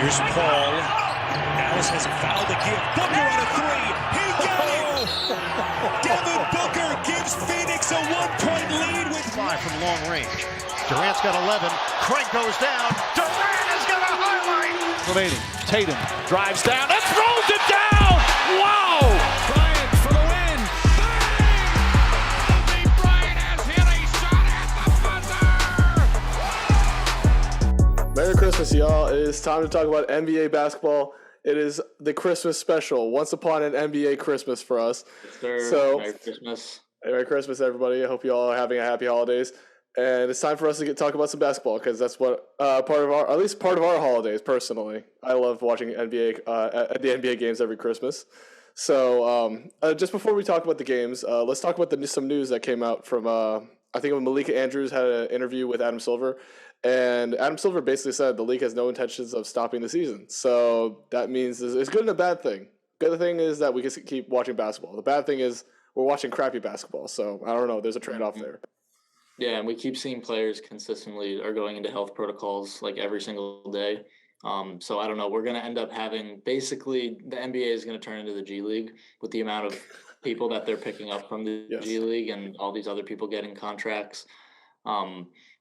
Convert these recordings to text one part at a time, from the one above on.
Here's Paul. Dallas has a foul to give. Booker on a three. He got it! Devin Booker gives Phoenix a 1-point lead with 5 from long range. Durant's got 11. Craig goes down. Durant has got a highlight. Remaining. Tatum drives down and throws it down. Wow! Bryant for the win. Bang! Kobe Bryant has hit a shot at the buzzer. Merry Christmas, y'all. It is time to talk about NBA basketball. It is the Christmas special. Once upon an NBA Christmas for us. Yes, sir. So, Merry Christmas. Merry Christmas, everybody. I hope you all are having a happy holidays. And it's time for us to talk about some basketball because that's what part of our holidays. Personally, I love watching NBA at the NBA games every Christmas. So just before we talk about the games, let's talk about some news that came out from I think Malika Andrews had an interview with Adam Silver, and Adam Silver basically said the league has no intentions of stopping the season. So that means it's good and a bad thing. Good thing is that we can keep watching basketball. The bad thing is we're watching crappy basketball. So I don't know. There's a trade-off there. Yeah, and we keep seeing players consistently are going into health protocols like every single day. So I don't know. We're going to end up having basically the NBA is going to turn into the G League with the amount of people that they're picking up from the G League and all these other people getting contracts.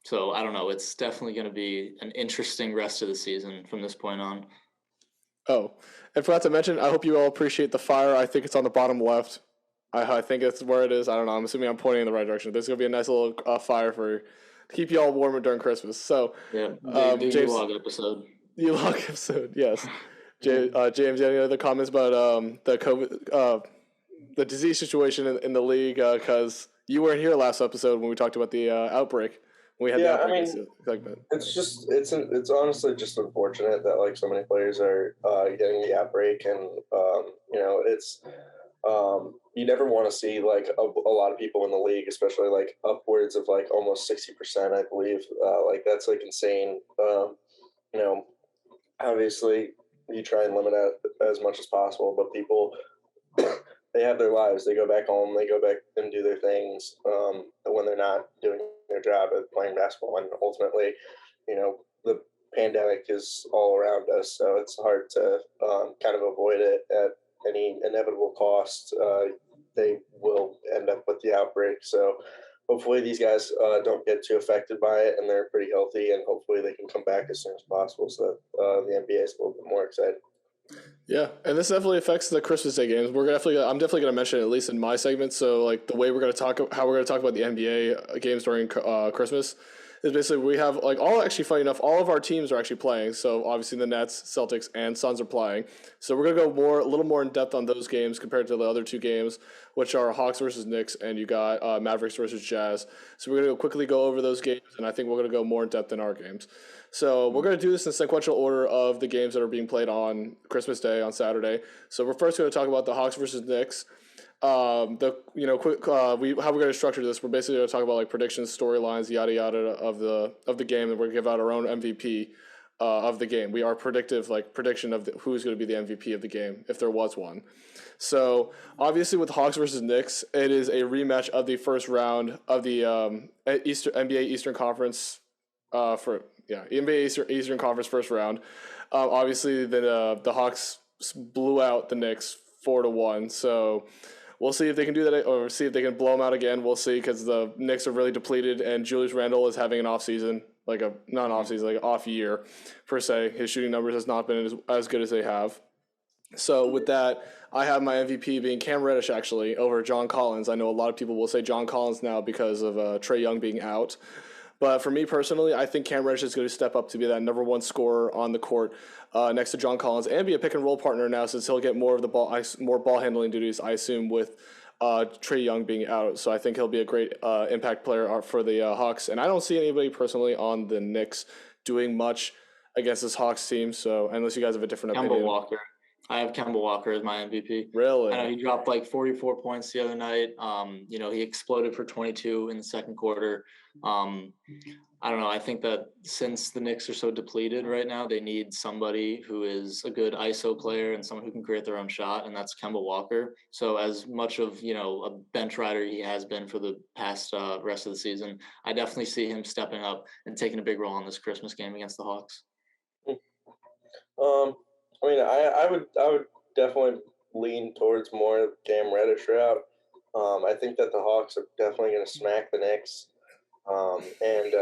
So I don't know. It's definitely going to be an interesting rest of the season from this point on. Oh, and forgot to mention, I hope you all appreciate the fire. I think it's on the bottom left. I think that's where it is. I don't know. I'm assuming I'm pointing in the right direction. There's going to be a nice little fire to keep you all warm during Christmas. So, yeah, James, U-Log episode. U-Log episode, yes. James, any other comments about the COVID, the disease situation in the league? Because you weren't here last episode when we talked about the outbreak. We had the outbreak segment. It's honestly just unfortunate that like so many players are getting the outbreak, and it's. You never want to see like a lot of people in the league, especially like upwards of like almost 60%, I believe. Like that's like insane. Obviously you try and limit it as much as possible, but people, they have their lives. They go back home, they go back and do their things when they're not doing their job of playing basketball. And ultimately, the pandemic is all around us, so it's hard to kind of avoid it at any inevitable cost. They will end up with the outbreak. So hopefully these guys don't get too affected by it, and they're pretty healthy, and hopefully they can come back as soon as possible so that the NBA is a little bit more excited. Yeah, and this definitely affects the Christmas Day games. I'm definitely going to mention it, at least in my segment. So like the way how we're going to talk about the NBA games during Christmas is basically we have like funny enough, all of our teams are actually playing. So obviously the Nets, Celtics, and Suns are playing. So we're gonna go a little more in depth on those games compared to the other two games, which are Hawks versus Knicks, and you got Mavericks versus Jazz. So we're gonna quickly go over those games, and I think we're gonna go more in depth in our games. So we're gonna do this in sequential order of the games that are being played on Christmas Day on Saturday. So we're first gonna talk about the Hawks versus Knicks. How we're going to structure this, we're basically going to talk about like predictions, storylines, yada yada of the game, and we're going to give out our own MVP of the game. We are prediction of who's going to be the MVP of the game if there was one. So obviously with Hawks versus Knicks, it is a rematch of the first round of the NBA Eastern Conference NBA Eastern Conference first round. Obviously the Hawks blew out the Knicks 4-1. So we'll see if they can do that, or see if they can blow them out again. We'll see, because the Knicks are really depleted, and Julius Randle is having an off season, like an off year per se. His shooting numbers has not been as good as they have. So with that, I have my MVP being Cam Reddish actually over John Collins. I know a lot of people will say John Collins now because of Trae Young being out. But for me personally, I think Cam Reddish is going to step up to be that number one scorer on the court next to John Collins, and be a pick and roll partner now, since he'll get more of the more ball handling duties, I assume, with Trae Young being out. So I think he'll be a great impact player for the Hawks. And I don't see anybody personally on the Knicks doing much against this Hawks team. So unless you guys have a different opinion. Walker. I have Kemba Walker as my MVP. Really? I know he dropped like 44 points the other night. He exploded for 22 in the second quarter. I don't know. I think that since the Knicks are so depleted right now, they need somebody who is a good ISO player and someone who can create their own shot, and that's Kemba Walker. So as much of, a bench rider he has been for the past rest of the season, I definitely see him stepping up and taking a big role in this Christmas game against the Hawks. I mean, I would definitely lean towards more Cam Reddish route. I think that the Hawks are definitely going to smack the Knicks. And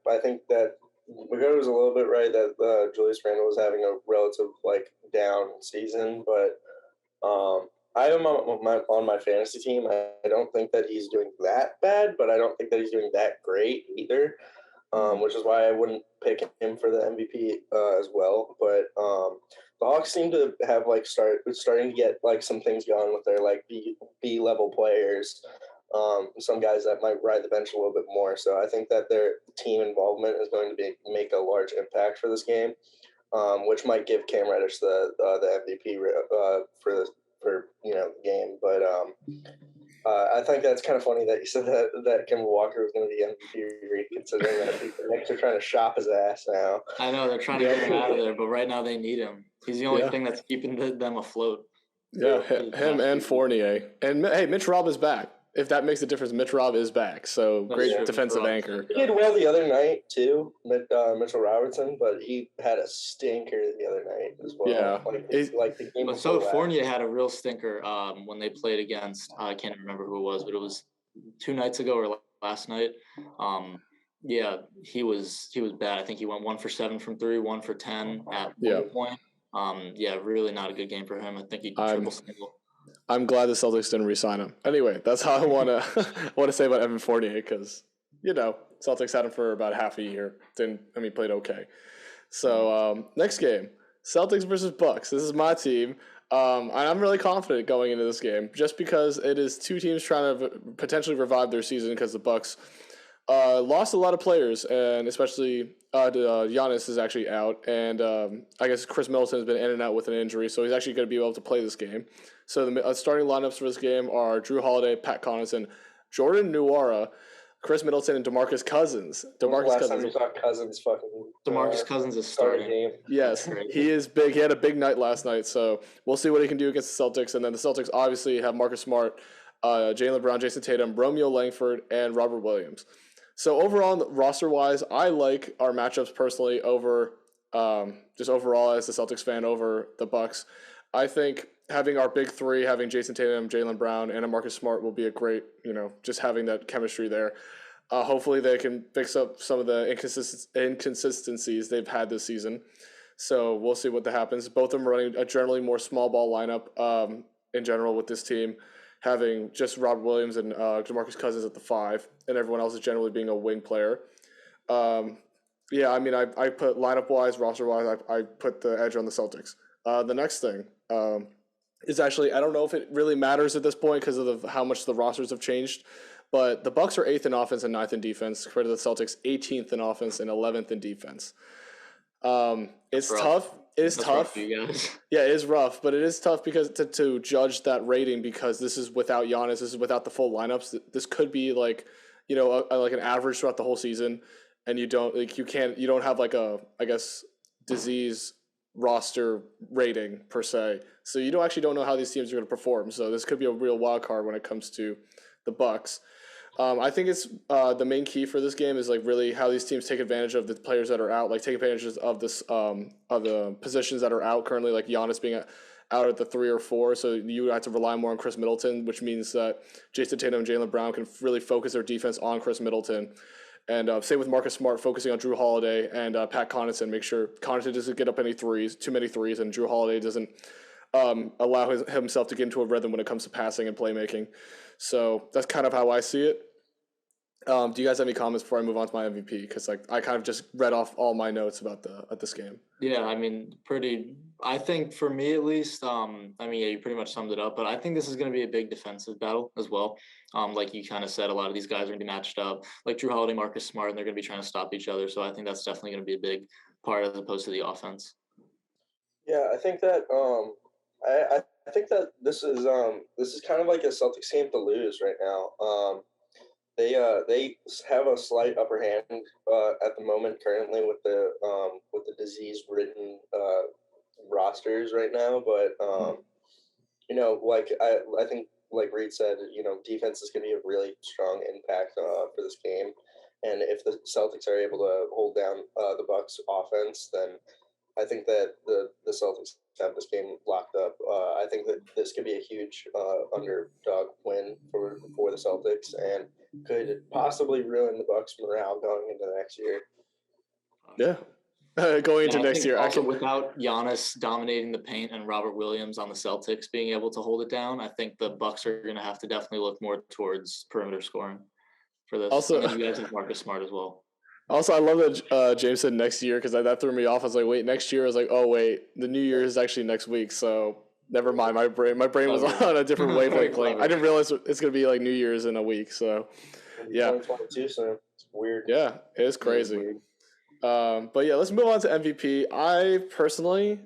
I think that Mago was a little bit right that Julius Randle was having a relative down season, but I am on my fantasy team. I don't think that he's doing that bad, but I don't think that he's doing that great either. Which is why I wouldn't pick him for the MVP as well. But the Hawks seem to have starting to get some things going with their B level players. Some guys that might ride the bench a little bit more. So I think that their team involvement is going to make a large impact for this game, which might give Cam Reddish the MVP for the game. But I think that's kind of funny that you said that Kemba Walker was going to be MVP, considering that the Knicks are trying to shop his ass now. I know they're trying to get him out of there, but right now they need him. He's the only thing that's keeping them afloat. Yeah, him and Fournier. And hey, Mitch Rob is back. If that makes a difference, Mitch Rob is back. So great defensive anchor. He did well the other night too, Mitchell Robertson, but he had a stinker the other night as well. Yeah, the game. But so Fournier had a real stinker when they played against. I can't remember who it was, but it was 2 nights ago or last night. Yeah, he was bad. I think he went 1 for 7 from 3, 1 for 10 at one point. Really not a good game for him. I think he triple single. I'm glad the Celtics didn't re-sign him. Anyway, that's how I want to say about Evan Fournier because Celtics had him for about half a year. Played okay. So next game, Celtics versus Bucks. This is my team. And I'm really confident going into this game just because it is 2 teams trying to potentially revive their season because the Bucks lost a lot of players, and especially Giannis is actually out, and I guess Chris Middleton has been in and out with an injury, so he's actually going to be able to play this game. So the starting lineups for this game are Drew Holiday, Pat Connaughton, Jordan Nwora, Chris Middleton, and DeMarcus Cousins. Last time you saw Cousins DeMarcus Cousins is starting. Game. Yes, he is big. He had a big night last night, so we'll see what he can do against the Celtics. And then the Celtics obviously have Marcus Smart, Jaylen Brown, Jayson Tatum, Romeo Langford, and Robert Williams. So overall, roster-wise, I like our matchups personally over just overall as a Celtics fan over the Bucks. I think having our big 3, having Jayson Tatum, Jaylen Brown, and a Marcus Smart will be a great, just having that chemistry there. Hopefully they can fix up some of the inconsistencies they've had this season. So we'll see what happens. Both of them running a generally more small ball lineup in general with this team, having just Robert Williams and DeMarcus Cousins at the 5, and everyone else is generally being a wing player. I put lineup-wise, roster-wise, I put the edge on the Celtics. The next thing is actually, I don't know if it really matters at this point because of how much the rosters have changed, but the Bucks are 8th in offense and 9th in defense, compared to the Celtics 18th in offense and 11th in defense. It's tough. It is tough. Yeah, it is rough, but it is tough because to judge that rating because this is without Giannis, this is without the full lineups. This could be like an average throughout the whole season, and you don't have disease roster rating per se. So you don't know how these teams are going to perform. So this could be a real wild card when it comes to the Bucks. I think it's the main key for this game is really how these teams take advantage of the players that are out, take advantage of this of the positions that are out currently, like Giannis being out at the 3 or 4. So you have to rely more on Chris Middleton, which means that Jayson Tatum and Jaylen Brown can really focus their defense on Chris Middleton. And same with Marcus Smart, focusing on Drew Holiday and Pat Connaughton, make sure Connaughton doesn't get up too many threes, and Drew Holiday doesn't allow himself to get into a rhythm when it comes to passing and playmaking. So that's kind of how I see it. Do you guys have any comments before I move on to my MVP? Because I kind of just read off all my notes about this game. Yeah, I think for me at least, you pretty much summed it up, but I think this is going to be a big defensive battle as well. Like you kind of said, a lot of these guys are going to be matched up, like Drew Holiday, Marcus Smart, and they're going to be trying to stop each other. So I think that's definitely going to be a big part as opposed to the offense. Yeah, I think that I think that this is kind of like a Celtics game to lose right now. They have a slight upper hand at the moment currently with the disease-ridden rosters right now, but I think like Reed said, defense is going to be a really strong impact for this game, and if the Celtics are able to hold down the Bucks offense, then I think that the Celtics have this game locked up. I think that this could be a huge underdog win for the Celtics and could possibly ruin the Bucks' morale going into the next year. Yeah. Going into next year. Also, without Giannis dominating the paint and Robert Williams on the Celtics being able to hold it down, I think the Bucks are going to have to definitely look more towards perimeter scoring for this. Also, and then you guys have Marcus Smart as well. Also, I love that James said next year because that threw me off. I was like, wait, next year? I was like, oh, wait, the New Year is actually next week. So never mind. My brain was on a different wavelength. I didn't realize it's going to be like New Year's in a week. So, yeah. 2022, so it's weird. Yeah, it is crazy. But yeah, let's move on to MVP. I personally,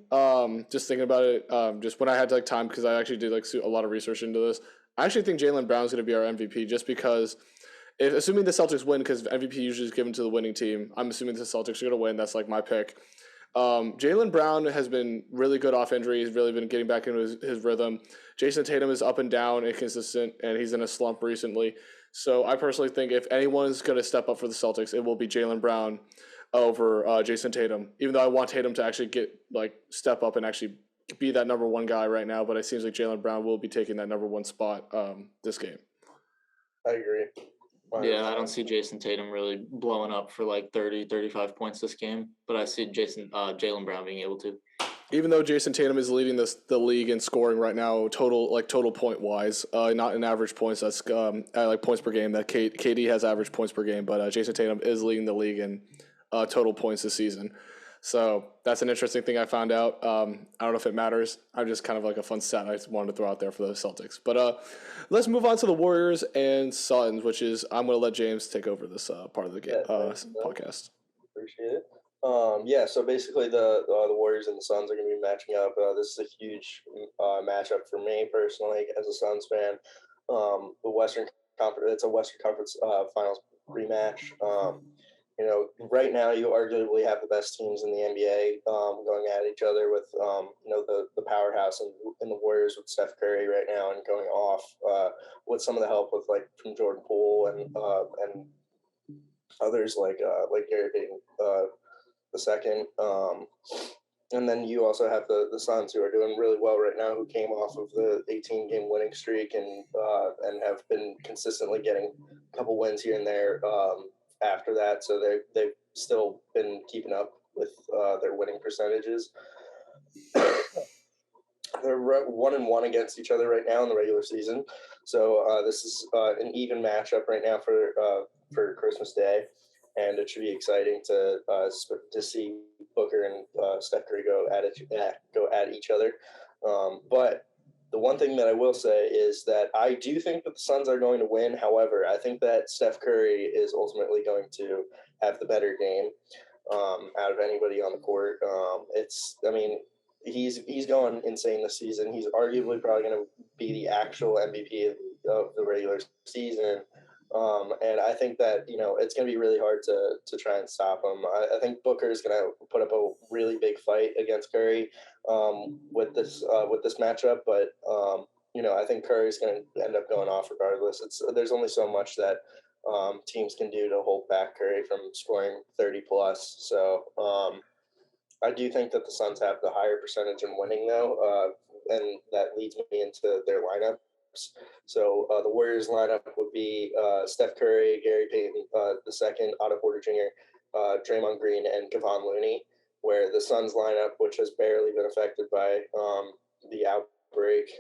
just thinking about it, just when I had time, because I actually did a lot of research into this. I actually think Jaylen Brown's going to be our MVP just because, assuming the Celtics win, because MVP usually is given to the winning team, I'm assuming the Celtics are going to win. That's my pick. Jaylen Brown has been really good off injury. He's really been getting back into his rhythm. Jayson Tatum is up and down, inconsistent, and he's in a slump recently. So I personally think if anyone's going to step up for the Celtics, it will be Jaylen Brown over Jayson Tatum, even though I want Tatum to actually step up and actually be that number one guy right now, but it seems like Jaylen Brown will be taking that number one spot this game. I agree. Yeah, I don't see Jayson Tatum really blowing up for 30, 35 points this game, but I see Jaylen Brown being able to. Even though Jayson Tatum is leading the league in scoring right now, total point wise, not in average points. That's at points per game. That KD has average points per game, but Jayson Tatum is leading the league in total points this season. So that's an interesting thing I found out. I don't know if it matters. I'm just kind of a fun stat I just wanted to throw out there for the Celtics. But let's move on to the Warriors and Suns, which is I'm going to let James take over this part of the game podcast. Appreciate it. So basically the Warriors and the Suns are going to be matching up. This is a huge matchup for me personally as a Suns fan. The Western Conference, it's a Western Conference Finals rematch. Right now you arguably have the best teams in the NBA going at each other with, the powerhouse in the Warriors with Steph Curry right now and going off with some of the help with from Jordan Poole and others like Gary Payton the second. And then you also have the Suns, who are doing really well right now, who came off of the 18-game winning streak and have been consistently getting a couple wins here and there after that. So they've still been keeping up with their winning percentages. They're 1-1 against each other right now in the regular season. So this is an even matchup right now for Christmas Day. And it should be exciting to see Booker and Steph Curry go at each other. But the one thing that I will say is that I do think that the Suns are going to win. However, I think that Steph Curry is ultimately going to have the better game out of anybody on the court. He's going insane this season. He's arguably probably going to be the actual MVP of the regular season. And I think that, it's going to be really hard to try and stop him. I think Booker is going to put up a really big fight against Curry with this matchup. But, I think Curry is going to end up going off regardless. There's only so much that teams can do to hold back Curry from scoring 30 plus. So I do think that the Suns have the higher percentage in winning, though, and that leads me into their lineup. So the Warriors lineup would be Steph Curry, Gary Payton the second, Otto Porter Jr., Draymond Green, and Kevon Looney, where the Suns lineup, which has barely been affected by the outbreak,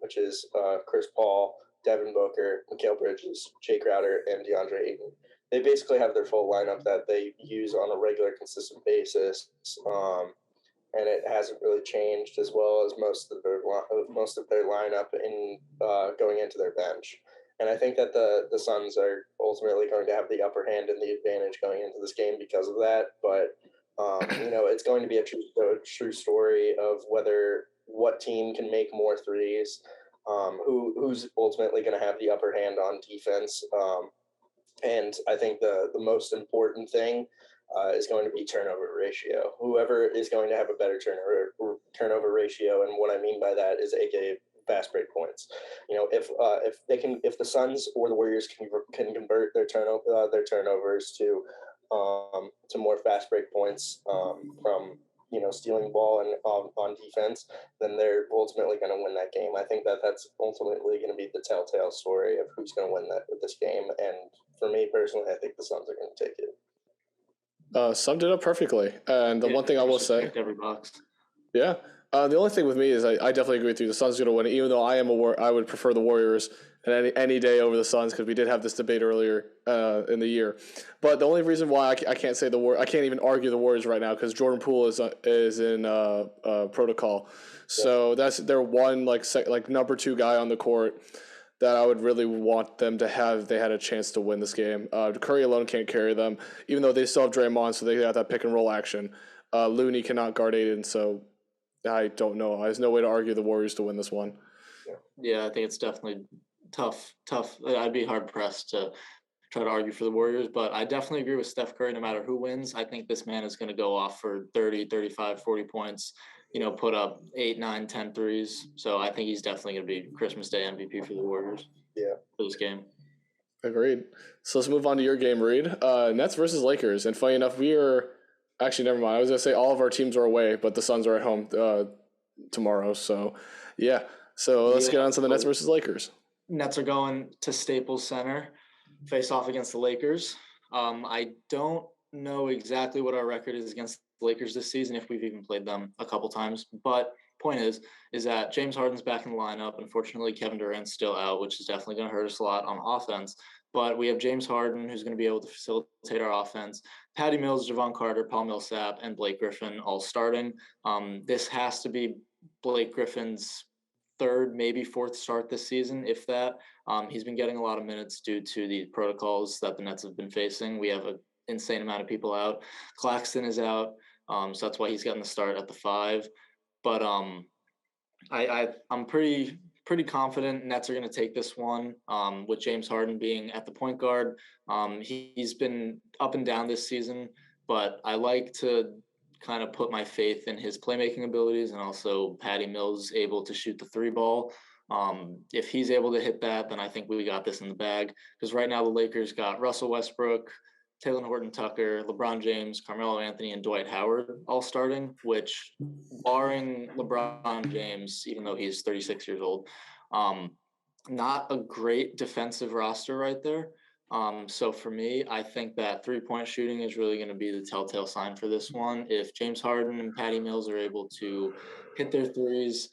which is Chris Paul, Devin Booker, Mikal Bridges, Jay Crowder, and DeAndre Ayton. They basically have their full lineup that they use on a regular, consistent basis. And it hasn't really changed, as well as most of their lineup in going into their bench. And I think that the Suns are ultimately going to have the upper hand and the advantage going into this game because of that. But it's going to be a true story of what team can make more threes, who's ultimately going to have the upper hand on defense. And I think the most important thing is going to be turnover ratio. Whoever is going to have a better turnover ratio, and what I mean by that is AKA fast break points. If the Suns or the Warriors can convert their turnovers to more fast break points from stealing the ball and on defense, then they're ultimately going to win that game. I think that's ultimately going to be the telltale story of who's going to win this game. And for me personally, I think the Suns are going to take it. Summed it up perfectly. And the one thing I will say, every box. Yeah. The only thing with me is I definitely agree with you. The Suns are going to win it, even though I would prefer the Warriors any day over the Suns, because we did have this debate earlier in the year. But the only reason why I can't say I can't even argue the Warriors right now, because Jordan Poole is in protocol. So that's their one number 2 guy on the court that I would really want them to have. They had a chance to win this game. Curry alone can't carry them, even though they still have Draymond, so they got that pick and roll action. Looney cannot guard Aiden, so I don't know. There's no way to argue the Warriors to win this one. Yeah, I think it's definitely tough. I'd be hard pressed to try to argue for the Warriors, but I definitely agree with Steph Curry. No matter who wins, I think this man is going to go off for 30, 35, 40 points, put up 8, 9, 10 threes. So I think he's definitely going to be Christmas Day MVP for the Warriors. Yeah. For this game. Agreed. So let's move on to your game, Reed. Nets versus Lakers. And funny enough, actually, never mind. I was going to say all of our teams are away, but the Suns are at home tomorrow. So, yeah. So let's get on to the Nets versus Lakers. Nets are going to Staples Center, face off against the Lakers. I don't know exactly what our record is against the Lakers this season, if we've even played them a couple times. But point is that James Harden's back in the lineup. Unfortunately, Kevin Durant's still out, which is definitely going to hurt us a lot on offense. But we have James Harden, who's going to be able to facilitate our offense. Patty Mills, Javon Carter, Paul Millsap, and Blake Griffin all starting. This has to be Blake Griffin's 3rd, maybe 4th start this season, if that. He's been getting a lot of minutes due to the protocols that the Nets have been facing. We have an insane amount of people out. Claxton is out, so that's why he's getting the start at the 5. But I'm pretty confident Nets are going to take this one, with James Harden being at the point guard. He's been up and down this season, but I like to kind of put my faith in his playmaking abilities, and also Patty Mills able to shoot the 3 ball. If he's able to hit that, then I think we got this in the bag, because right now the Lakers got Russell Westbrook, Taylor Horton-Tucker, LeBron James, Carmelo Anthony, and Dwight Howard all starting, which, barring LeBron James, even though he's 36 years old, not a great defensive roster right there. So for me, I think that 3-point shooting is really going to be the telltale sign for this one. If James Harden and Patty Mills are able to hit their threes,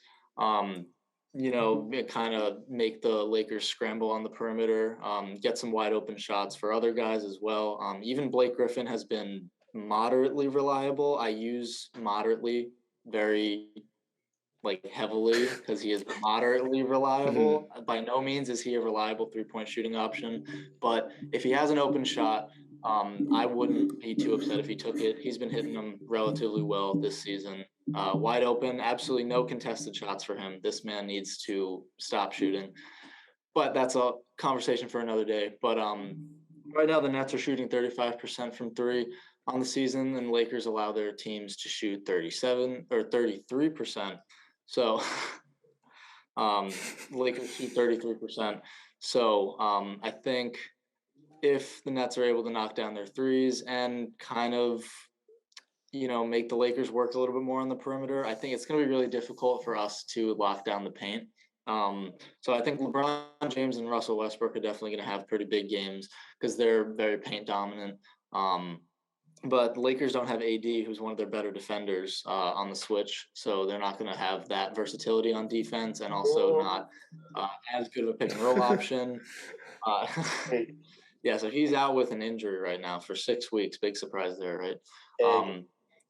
it kind of make the Lakers scramble on the perimeter, get some wide open shots for other guys as well. Even Blake Griffin has been moderately reliable. I use moderately very heavily, because he is moderately reliable. By no means is he a reliable 3-point shooting option, but if he has an open shot, I wouldn't be too upset if he took it. He's been hitting them relatively well this season. Wide open, absolutely no contested shots for him. This man needs to stop shooting, but that's a conversation for another day. But right now the Nets are shooting 35% from 3 on the season, and Lakers allow their teams to shoot 37 or 33%. So Lakers shoot 33%. So I think if the Nets are able to knock down their threes and kind of, make the Lakers work a little bit more on the perimeter, I think it's going to be really difficult for us to lock down the paint. So I think LeBron James and Russell Westbrook are definitely going to have pretty big games, because they're very paint dominant. But the Lakers don't have AD, who's one of their better defenders on the switch, so they're not going to have that versatility on defense, and also not as good of a pick and roll option. Yeah, so he's out with an injury right now for 6 weeks. Big surprise there, right?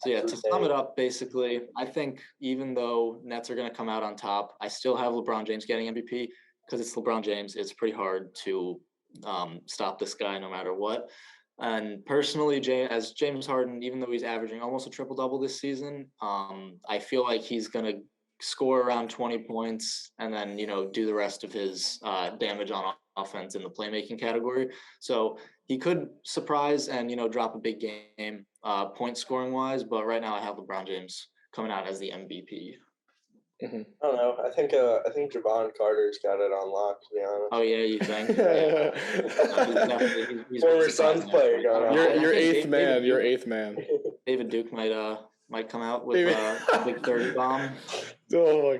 So yeah, to sum it up, basically, I think even though Nets are going to come out on top, I still have LeBron James getting MVP, because it's LeBron James. It's pretty hard to stop this guy no matter what. And personally, as James Harden, even though he's averaging almost a triple-double this season, I feel like he's going to score around 20 points and then, do the rest of his damage on offense in the playmaking category. So he could surprise and, drop a big game point scoring wise. But right now I have LeBron James coming out as the MVP. I don't know. I think Javon Carter's got it on lock, to be honest. Oh yeah, you think? He's Former Suns player got it. Your eighth man. David Duke might might come out with a big 30 bomb. Oh,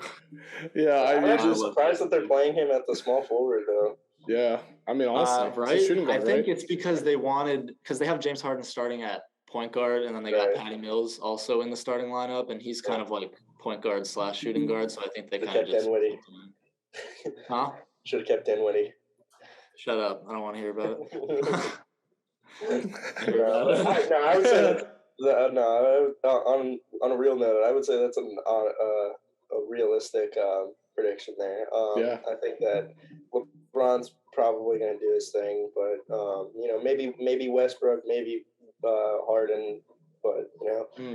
yeah. I'm actually surprised that they're playing him at the small forward, though. Yeah, I mean, honestly, right? it's a shooting guard, I think right? it's because they have James Harden starting at point guard, and then they got Patty Mills also in the starting lineup, and he's kind of like point guard / shooting guard. So I think they kind of just huh? Should have kept Dinwiddie. Shut up! I don't want to hear about it. I would say on a real note, I would say that's a realistic prediction there. I think that LeBron's probably going to do his thing, but maybe Westbrook, maybe Harden, but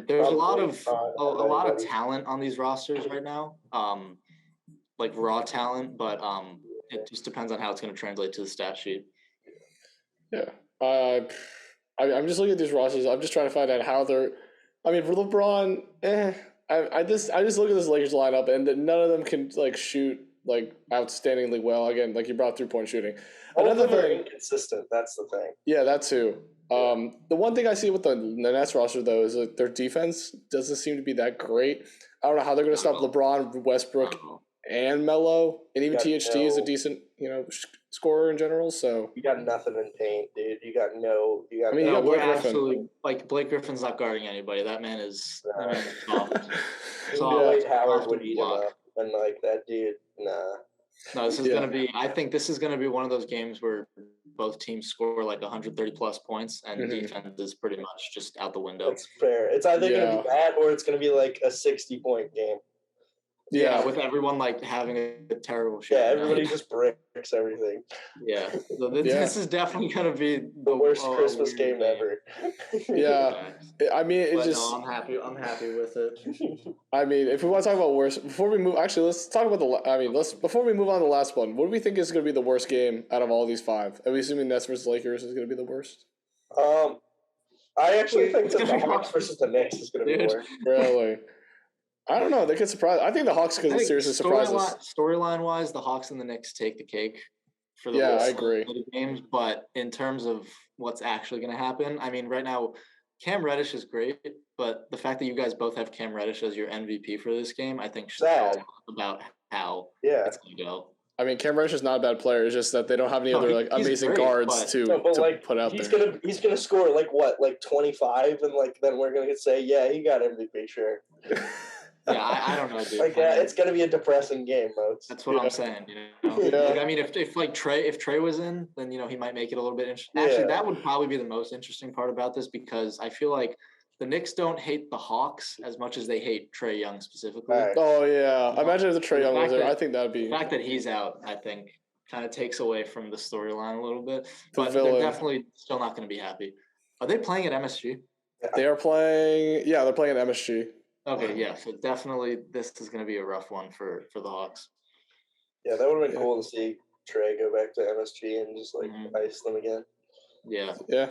there's a lot of talent on these rosters right now, like raw talent, but it just depends on how it's going to translate to the stat sheet. Yeah, I'm just looking at these rosters. I'm just trying to find out how they're. I mean, for LeBron, I just look at this Lakers lineup, and none of them can like shoot like outstandingly well. Again, like you brought 3-point shooting. Another thing, inconsistent. That's the thing. Yeah, that too. The one thing I see with the Nets roster though is that their defense doesn't seem to be that great. I don't know how they're going to stop LeBron, Westbrook, and Melo, and even THT is a decent scorer in general. So you got nothing in paint, dude. You got Blake Griffin. Like Blake Griffin's not guarding anybody. That man is. Soft. Dwight Howard would eat him up, and like that dude. Nah. No, this is gonna be. I think this is gonna be one of those games where both teams score like 130 plus points, and defense is pretty much just out the window. That's fair. It's either gonna be that, or it's gonna be like a 60-point game. Yeah, with everyone like having a terrible shot. Yeah, everybody just bricks everything. Yeah, so this is definitely gonna be the worst Christmas game ever. Yeah, I mean, I'm happy with it. I mean, if we want to talk about worst, before we move, actually, let's talk about before we move on to the last one. What do we think is going to be the worst game out of all these 5? Are we assuming Nets versus Lakers is going to be the worst? I actually think that the Hawks versus the Knicks is going to be worse. Really? I don't know. They could surprise. I think the Hawks could seriously surprise us. Storyline-wise, the Hawks and the Knicks take the cake for the I agree. games. But in terms of what's actually going to happen, I mean, right now, Cam Reddish is great, but the fact that you guys both have Cam Reddish as your MVP for this game, I think should tell about how it's going to go. I mean, Cam Reddish is not a bad player. It's just that they don't have any other amazing guards to put out there. He's gonna score like 25, and then we're gonna say, he got MVP, sure. Yeah, I don't know, dude. It's gonna be a depressing game, folks. That's what I'm saying. I mean, if Trey was in, then he might make it a little bit interesting. Actually, that would probably be the most interesting part about this, because I feel like the Knicks don't hate the Hawks as much as they hate Trae Young specifically. Right. Oh yeah, imagine if the Trae Young was there. I think that'd be the fact that he's out. I think kind of takes away from the storyline a little bit. But they're definitely still not going to be happy. Are they playing at MSG? They are playing. Yeah, they're playing at MSG. Okay, yeah. So definitely, this is going to be a rough one for the Hawks. Yeah, that would have been cool to see Trae go back to MSG and just ice them again. Yeah. Yeah.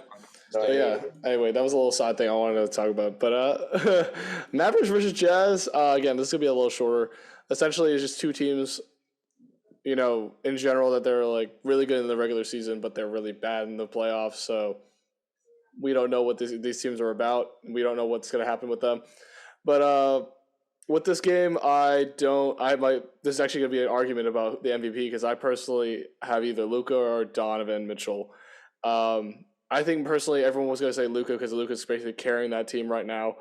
Anyway, that was a little side thing I wanted to talk about. But Mavericks versus Jazz, again, this is going to be a little shorter. Essentially, it's just two teams, in general, that they're like really good in the regular season, but they're really bad in the playoffs. So we don't know what these teams are about. We don't know what's going to happen with them. But with this game, this is actually going to be an argument about the MVP, because I personally have either Luka or Donovan Mitchell. I think personally everyone was going to say Luka because Luka's basically carrying that team right now.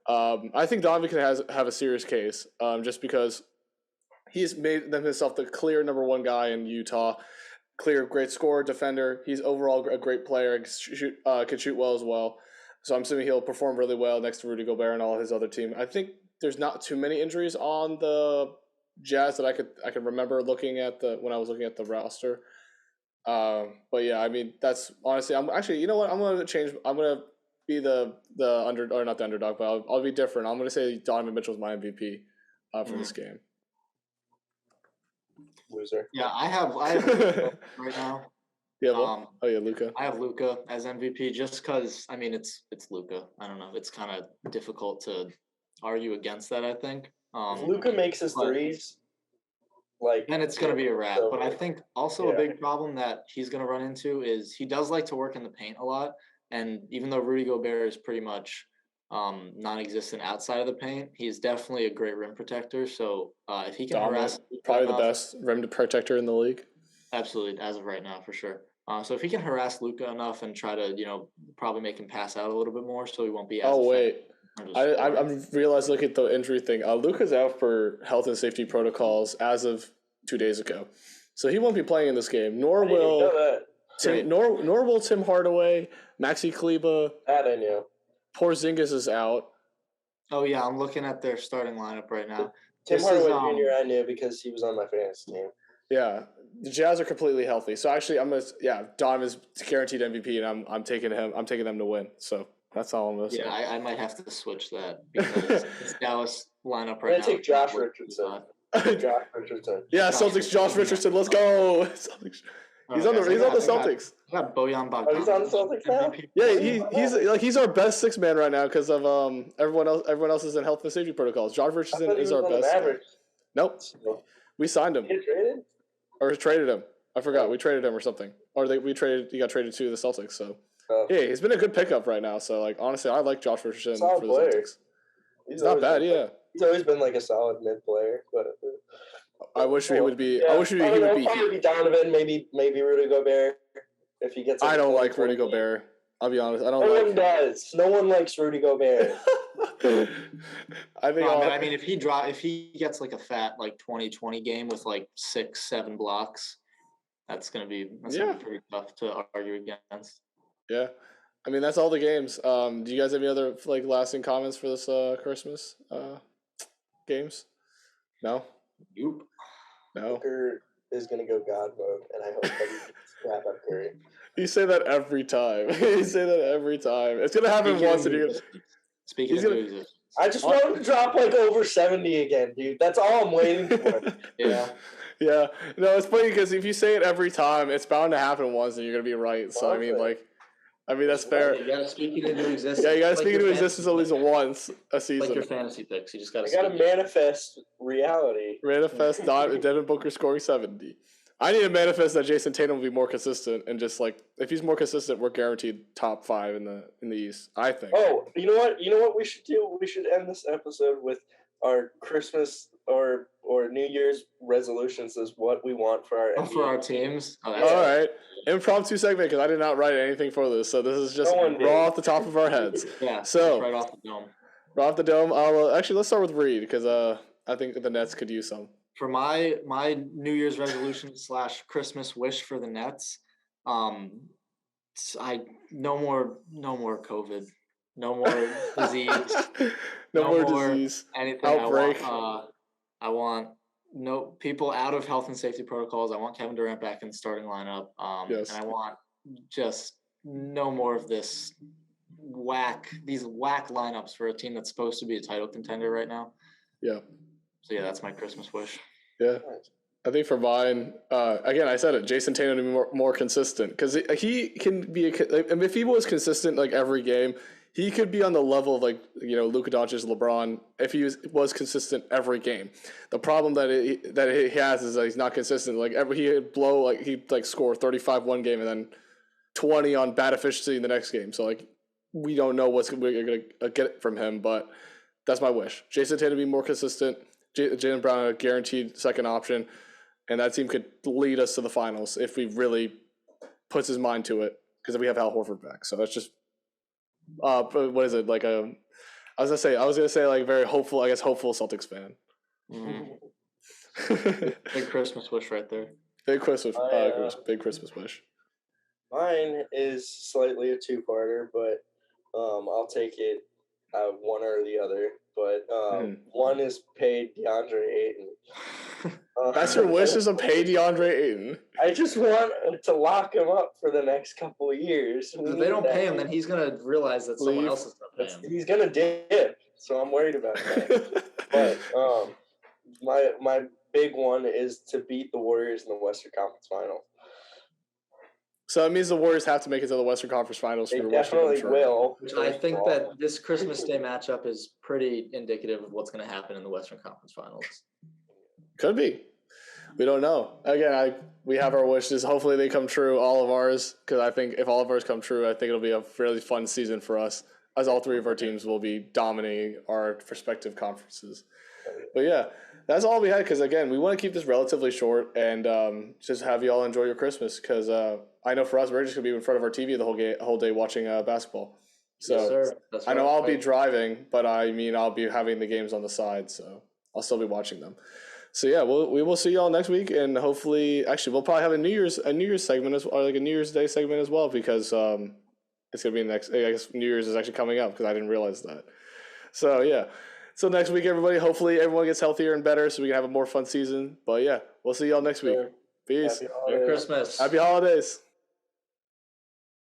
I think Donovan can have a serious case just because he's made himself the clear number one guy in Utah. Clear great scorer, defender. He's overall a great player, can shoot well as well. So I'm assuming he'll perform really well next to Rudy Gobert and all his other team. I think there's not too many injuries on the Jazz that I could remember looking at when I was looking at the roster. But yeah, I mean, that's honestly, I'm actually, you know what? I'm going to change. I'm going to be the or not the underdog, but I'll be different. I'm going to say Donovan Mitchell's my MVP for this game. Loser. Yeah, I have Luka right now. Yeah. Luka. I have Luka as MVP just because, I mean, it's Luka. I don't know. It's kind of difficult to argue against that, I think. If Luka makes his threes, then it's going to be a wrap. But I think also a big problem that he's going to run into is he does like to work in the paint a lot. And even though Rudy Gobert is pretty much non-existent outside of the paint. He's definitely a great rim protector. So if he can Dominant. harass Probably the enough, best rim protector in the league. absolutely, as of right now, for sure. So if he can harass Luka enough and try to, probably make him pass out a little bit more, so he won't be as. Oh wait, I I'm realized. Look at the injury thing. Luka's out for health and safety protocols as of 2 days ago, so he won't be playing in this game. Nor will nor will Tim Hardaway, Maxi Kleber. That I knew. Porzingas is out. Oh yeah, I'm looking at their starting lineup right now. Tim Hardaway Jr. I knew because he was on my fantasy team. Yeah, the Jazz are completely healthy. So actually, Don is guaranteed MVP, and I'm taking him. I'm taking them to win. So that's all I'm gonna say. Yeah, I might have to switch that because it's Dallas lineup right now. I take Josh Richardson. Josh Richardson. Yeah, Celtics. Josh Richardson. Let's go. Celtics. He's on the Celtics. I got Bojan Bogdanovic. Oh, he's on the Celtics now. Yeah, he's our best six man right now because of everyone else is in health and safety protocols. Josh Richardson is our best. Nope, we signed him. You traded? Or traded him. I forgot. We traded him or something. Or he got traded to the Celtics. So yeah, he's been a good pickup right now. So like honestly, I like Josh Richardson for the Celtics. He's not bad. Yeah. He's always been like a solid mid player, but I wish he would be. Yeah. I wish he would be. Probably Donovan, maybe Rudy Gobert if he gets. I don't like Rudy Gobert. I'll be honest. I don't. No one does. No one likes Rudy Gobert. I mean, if he gets like a fat like 20-20 game with like 6-7 blocks, that's gonna be pretty tough to argue against. Yeah, I mean that's all the games. Do you guys have any other like lasting comments for this Christmas games? No. Nope. No. Booker is gonna go God mode, and I hope that he can scrap up Curry. You say that every time. It's gonna happen once, and you're gonna. Speaking of existence. I just want him to drop like over 70 again, dude. That's all I'm waiting for. Yeah. Yeah. No, it's funny because if you say it every time, it's bound to happen once, and you're gonna be right. So I mean that's fair. You gotta speak it into existence. Yeah, you gotta speak into existence at least once a season. Like your fantasy picks, you just gotta. You gotta manifest reality. Manifest Devin Booker scoring 70. I need to manifest that Jayson Tatum will be more consistent, and just like if he's more consistent, we're guaranteed top 5 in the East. I think. Oh, you know what we should do? We should end this episode with our Christmas or New Year's resolutions as what we want for our for our teams. All right, impromptu segment because I did not write anything for this, so this is just raw off the top of our heads. Yeah. So right off the dome. Right off the dome. Actually, let's start with Reed because I think the Nets could use some. For my New Year's resolution / Christmas wish for the Nets, no more COVID, no more disease, no more disease, anything. Outbreak. I want no people out of health and safety protocols. I want Kevin Durant back in the starting lineup. Yes. And I want just no more of these whack lineups for a team that's supposed to be a title contender right now. Yeah. So yeah, that's my Christmas wish. Yeah, I think for mine, again, I said it. Jayson Tatum to be more consistent because he can be. If he was consistent like every game, he could be on the level of like Luka Doncic, LeBron. If he was consistent every game, the problem that he has is that he's not consistent. Like he'd score 35 one game and then 20 on bad efficiency in the next game. So like we don't know what's we're gonna get from him, but that's my wish. Jayson Tatum to be more consistent. Jaylen Brown a guaranteed second option, and that team could lead us to the finals if he really puts his mind to it. Because we have Al Horford back, so that's just what is it like? I was gonna say like very hopeful. I guess hopeful Celtics fan. Mm-hmm. Big Christmas wish right there. Big Christmas wish. Mine is slightly a two-parter, but I'll take it one or the other. But one is pay DeAndre Ayton. That's your wish is to pay DeAndre Ayton. I just want to lock him up for the next couple of years. If they don't pay him, then he's going to realize that someone else is going to pay him. He's going to dip, so I'm worried about that. But my big one is to beat the Warriors in the Western Conference Finals. So it means the Warriors have to make it to the Western Conference Finals. They definitely will. Which I think that this Christmas Day matchup is pretty indicative of what's going to happen in the Western Conference Finals. Could be. We don't know. Again, we have our wishes. Hopefully they come true, all of ours, because I think if all of ours come true, I think it'll be a fairly fun season for us. as all three of our teams will be dominating our respective conferences. But yeah, that's all we had because, again, we want to keep this relatively short and just have you all enjoy your Christmas because I know for us, we're just going to be in front of our TV the whole day watching basketball. So Yes, sir. That's I know right. I'll be driving, but I mean I'll be having the games on the side, so I'll still be watching them. So yeah, we will see y'all next week, and hopefully, actually, we'll probably have a New Year's segment or like a New Year's Day segment as well because it's gonna be next. I guess New Year's is actually coming up because I didn't realize that. So yeah, so next week, everybody. Hopefully, everyone gets healthier and better, so we can have a more fun season. But yeah, we'll see y'all next week. Peace. Happy Merry holidays. Christmas. Happy holidays.